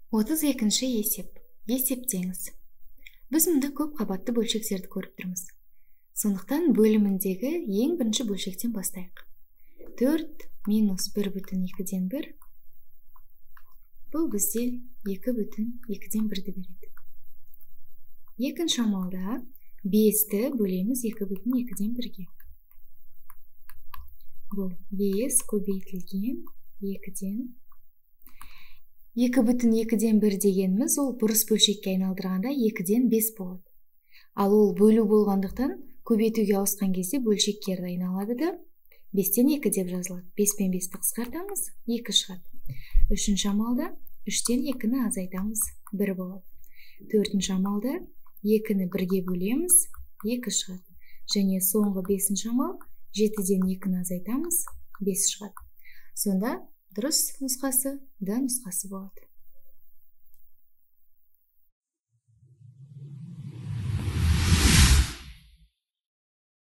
32-ші есеп. Есептеңіз. Біз мұнда көп қабатты бөлшектерді көріп тұрмыз. Сондықтан бөліміндегі ең бірінші бөлшектен бастайық. 4 минус 1/2-ден 1. Бұл бізде 2/2-ден 1-ді береді. Екінші амалда 5-ті бөлеміз 2/2-ден 1-ге. Бұл 5 көбейтілген 2-ден 2/2-ден 1 дегеніміз ол бұрыс бөлшекке айналдырғанда 2-ден 5 болады. Ал ол бөлу болғандықтан көбейтуге ауысқан кезде бөлшеккерді айналады да 5-тен 2 деп жазылады. 5 пен 5-ті қысқартамыз, 2 шығады. Үшінші амалда 3-тен 2-ні азайтамыз, 1 болады. Төртінші амалда 2-ні 1-ге бөлеміз, 2 шығады. Және соңғы 5-ші амал 7-ден 2-ні азайтамыз, 5 шығады. Сонда дұрыс нұсқасы Д нұсқасы болады.